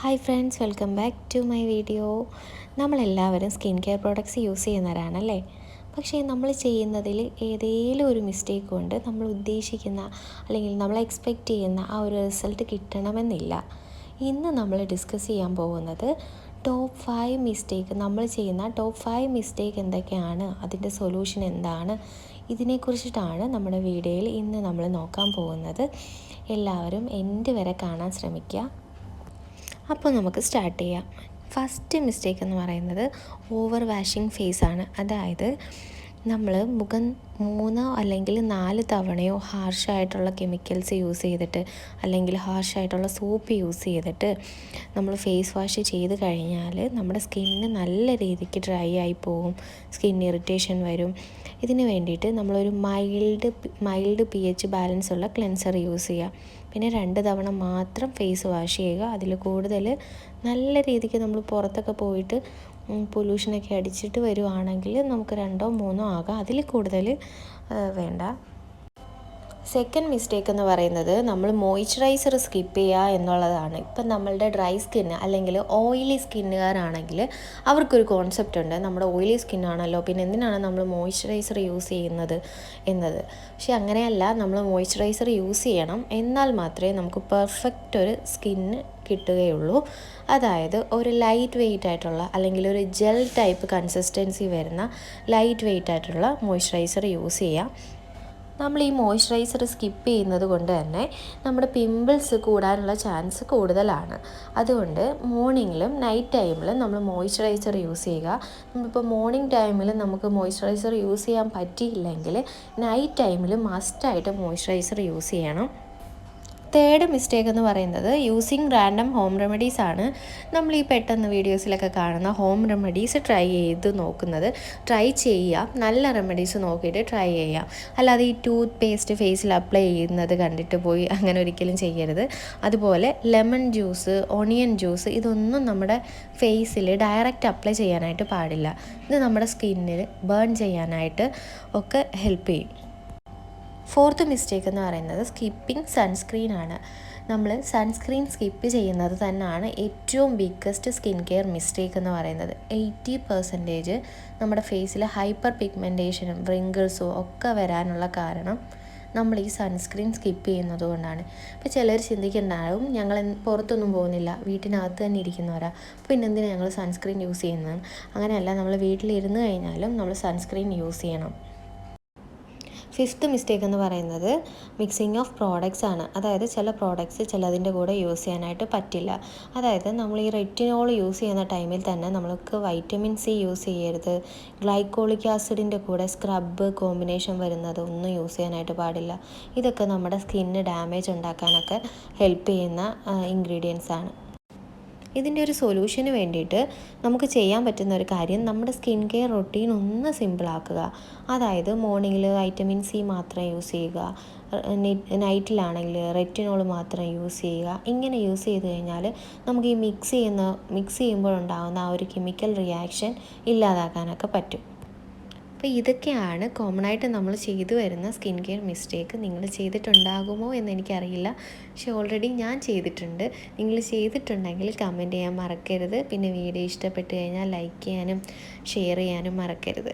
Hi friends, welcome back to my video. നമ്മളെല്ലാവരും skin care products use ചെയ്യുന്നവരാണല്ലേ. പക്ഷേ നമ്മൾ ചെയ്യുന്നതിൽ ഏതെങ്കിലും ഒരു മിസ്റ്റേക്ക് കൊണ്ട് നമ്മൾ ഉദ്ദേശിക്കുന്ന അല്ലെങ്കിൽ നമ്മൾ എക്സ്പെക്റ്റ് ചെയ്യുന്ന ആ ഒരു റിസൾട്ട് കിട്ടണമെന്നില്ല. ഇന്ന് നമ്മൾ ഡിസ്കസ് ചെയ്യാൻ പോകുന്നത് ടോപ്പ് 5 മിസ്റ്റേക്ക്, നമ്മൾ ചെയ്യുന്ന ടോപ്പ് 5 മിസ്റ്റേക്ക് എന്തൊക്കെയാണ്, അതിൻ്റെ സൊല്യൂഷൻ എന്താണ്, ഇതിനെക്കുറിച്ചിട്ടാണ് നമ്മുടെ വീഡിയോയിൽ ഇന്ന് നമ്മൾ നോക്കാൻ പോകുന്നത്. എല്ലാവരും എൻഡ് വരെ കാണാൻ ശ്രമിക്കുക. അപ്പോൾ നമുക്ക് സ്റ്റാർട്ട് ചെയ്യാം. ഫസ്റ്റ് മിസ്റ്റേക്ക് എന്ന് പറയുന്നത് ഓവർ വാഷിങ് ഫേസാണ്. അതായത് നമ്മൾ മുഖം 3 അല്ലെങ്കിൽ 4 തവണയോ ഹാർഷായിട്ടുള്ള കെമിക്കൽസ് യൂസ് ചെയ്തിട്ട് അല്ലെങ്കിൽ ഹാർഷായിട്ടുള്ള സോപ്പ് യൂസ് ചെയ്തിട്ട് നമ്മൾ ഫേസ് വാഷ് ചെയ്ത് കഴിഞ്ഞാൽ നമ്മുടെ സ്കിന്ന് നല്ല രീതിക്ക് ഡ്രൈ ആയി പോകും, സ്കിൻ ഇറിറ്റേഷൻ വരും. ഇതിന് വേണ്ടിയിട്ട് നമ്മളൊരു മൈൽഡ് pH ബാലൻസ് ഉള്ള ക്ലെൻസർ യൂസ് ചെയ്യുക. പിന്നെ 2 തവണ മാത്രം ഫേസ് വാഷ് ചെയ്യുക. അതിൽ കൂടുതൽ നല്ല രീതിക്ക് നമ്മൾ പുറത്തൊക്കെ പോയിട്ട് പൊല്യൂഷനൊക്കെ അടിച്ചിട്ട് വരുവാണെങ്കിൽ നമുക്ക് 2 or 3 ആകാം, അതിൽ കൂടുതൽ വേണ്ട. സെക്കൻഡ് മിസ്റ്റേക്ക് എന്ന് പറയുന്നത് നമ്മൾ മോയ്സ്ചറൈസർ സ്കിപ്പ് ചെയ്യുക എന്നുള്ളതാണ്. ഇപ്പം നമ്മളുടെ ഡ്രൈ സ്കിന്ന് അല്ലെങ്കിൽ ഓയിലി സ്കിന്നുകാരാണെങ്കിൽ അവർക്കൊരു കോൺസെപ്റ്റ് ഉണ്ട്, നമ്മുടെ ഓയിലി സ്കിന്നാണല്ലോ, പിന്നെ എന്തിനാണ് നമ്മൾ മോയ്സ്ചറൈസർ യൂസ് ചെയ്യുന്നത് എന്നത്. പക്ഷെ അങ്ങനെയല്ല, നമ്മൾ മോയ്സ്ചറൈസർ യൂസ് ചെയ്യണം, എന്നാൽ മാത്രമേ നമുക്ക് പെർഫെക്റ്റ് ഒരു സ്കിന്ന് കിട്ടുകയുള്ളൂ. അതായത് ഒരു ലൈറ്റ് വെയ്റ്റ് ആയിട്ടുള്ള അല്ലെങ്കിൽ ഒരു ജെൽ ടൈപ്പ് കൺസിസ്റ്റൻസി വരുന്ന ലൈറ്റ് വെയ്റ്റ് ആയിട്ടുള്ള മോയ്സ്ചറൈസർ യൂസ് ചെയ്യാം. നമ്മൾ ഈ മോയ്സ്ചറൈസർ സ്കിപ്പ് ചെയ്യുന്നത് കൊണ്ട് തന്നെ നമ്മുടെ പിമ്പിൾസ് കൂടാനുള്ള ചാൻസ് കൂടുതലാണ്. അതുകൊണ്ട് മോർണിംഗിലും നൈറ്റ് ടൈമിലും നമ്മൾ മോയ്സ്ചറൈസർ യൂസ് ചെയ്യുക. നമ്മളിപ്പോൾ മോർണിംഗ് ടൈമിൽ നമുക്ക് മോയ്സ്ചറൈസർ യൂസ് ചെയ്യാൻ പറ്റിയില്ലെങ്കിൽ നൈറ്റ് ടൈമിൽ മസ്റ്റായിട്ട് മോയ്സ്ചറൈസർ യൂസ് ചെയ്യണം. തേർഡ് മിസ്റ്റേക്ക് എന്ന് പറയുന്നത് യൂസിങ് റാൻഡം ഹോം റെമഡീസ് ആണ്. നമ്മൾ ഈ പെട്ടെന്ന് വീഡിയോസിലൊക്കെ കാണുന്ന ഹോം റെമഡീസ് ട്രൈ ചെയ്യുക, നല്ല റെമഡീസ് നോക്കിയിട്ട് ട്രൈ ചെയ്യുക. അല്ലാതെ ഈ ടൂത്ത് പേസ്റ്റ് ഫേസിൽ അപ്ലൈ ചെയ്യുന്നത് കണ്ടിട്ട് പോയി അങ്ങനെ ഒരിക്കലും ചെയ്യരുത്. അതുപോലെ ലെമൺ ജ്യൂസ്, ഓണിയൻ ജ്യൂസ്, ഇതൊന്നും നമ്മുടെ ഫേസിൽ ഡയറക്റ്റ് അപ്ലൈ ചെയ്യാനായിട്ട് പാടില്ല. ഇത് നമ്മുടെ സ്കിന്നിൽ ബേൺ ചെയ്യാനായിട്ട് ഒക്കെ ഹെൽപ്പ് ചെയ്യും. ഫോർത്ത് മിസ്റ്റേക്ക് എന്ന് പറയുന്നത് സ്കിപ്പിംഗ് സൺസ്ക്രീൻ ആണ്. നമ്മൾ സൺസ്ക്രീൻ സ്കിപ്പ് ചെയ്യുന്നത് തന്നെയാണ് ഏറ്റവും ബിഗ്ഗസ്റ്റ് സ്കിൻ കെയർ മിസ്റ്റേക്ക് എന്ന് പറയുന്നത്. 80% നമ്മുടെ ഫേസിൽ ഹൈപ്പർ പിഗ്മെൻറ്റേഷനും റിങ്കിൾസും ഒക്കെ വരാനുള്ള കാരണം നമ്മൾ ഈ സൺസ്ക്രീൻ സ്കിപ്പ് ചെയ്യുന്നത് കൊണ്ടാണ്. ഇപ്പോൾ ചിലർ ചിന്തിക്കുന്നുണ്ടാവും, ഞങ്ങൾ പുറത്തൊന്നും പോകുന്നില്ല, വീട്ടിനകത്ത് തന്നെ ഇരിക്കുന്നവരാ, പിന്നെ എന്തിനാണ് ഞങ്ങൾ സൺസ്ക്രീൻ യൂസ് ചെയ്യുന്നത്. അങ്ങനെയല്ല, നമ്മൾ വീട്ടിലിരുന്ന് കഴിഞ്ഞാലും നമ്മൾ സൺസ്ക്രീൻ യൂസ് ചെയ്യണം. ഫിഫ്ത്ത് മിസ്റ്റേക്ക് എന്ന് പറയുന്നത് മിക്സിങ് ഓഫ് പ്രോഡക്റ്റ്സ് ആണ്. അതായത് ചില പ്രോഡക്റ്റ്സ് ചിലതിൻ്റെ കൂടെ യൂസ് ചെയ്യാനായിട്ട് പറ്റില്ല. അതായത് നമ്മൾ ഈ റെറ്റിനോൾ യൂസ് ചെയ്യുന്ന ടൈമിൽ തന്നെ നമ്മൾക്ക് വൈറ്റമിൻ സി യൂസ് ചെയ്യരുത്. ഗ്ലൈക്കോളിക് ആസിഡിൻ്റെ കൂടെ സ്ക്രബ് കോമ്പിനേഷൻ വരുന്നത് ഒന്നും യൂസ് ചെയ്യാനായിട്ട് പാടില്ല. ഇതൊക്കെ നമ്മുടെ സ്കിന്നിന് ഡാമേജ് ഉണ്ടാക്കാനൊക്കെ ഹെൽപ്പ് ചെയ്യുന്ന ഇൻഗ്രീഡിയൻസ് ആണ്. ഇതിൻ്റെ ഒരു സൊല്യൂഷന് വേണ്ടിയിട്ട് നമുക്ക് ചെയ്യാൻ പറ്റുന്ന ഒരു കാര്യം, നമ്മുടെ സ്കിൻ കെയർ റൊട്ടീൻ ഒന്ന് സിമ്പിളാക്കുക. അതായത് മോർണിംഗിൽ വൈറ്റമിൻ സി മാത്രം യൂസ് ചെയ്യുക, നൈറ്റിലാണെങ്കിൽ റെറ്റിനോൾ മാത്രം യൂസ് ചെയ്യുക. ഇങ്ങനെ യൂസ് ചെയ്ത് കഴിഞ്ഞാൽ നമുക്ക് ഈ മിക്സ് ചെയ്യുമ്പോഴുണ്ടാകുന്ന ആ ഒരു കെമിക്കൽ റിയാക്ഷൻ ഇല്ലാതാക്കാനൊക്കെ പറ്റും. അപ്പോൾ ഇതൊക്കെയാണ് കോമണായിട്ട് നമ്മൾ ചെയ്തു വരുന്ന സ്കിൻ കെയർ മിസ്റ്റേക്ക്. നിങ്ങൾ ചെയ്തിട്ടുണ്ടാകുമോ എന്നെനിക്കറിയില്ല, പക്ഷേ ഓൾറെഡി ഞാൻ ചെയ്തിട്ടുണ്ട്. നിങ്ങൾ ചെയ്തിട്ടുണ്ടെങ്കിൽ കമൻറ്റ് ചെയ്യാൻ മറക്കരുത്. പിന്നെ വീഡിയോ ഇഷ്ടപ്പെട്ട് കഴിഞ്ഞാൽ ലൈക്ക് ചെയ്യാനും ഷെയർ ചെയ്യാനും മറക്കരുത്.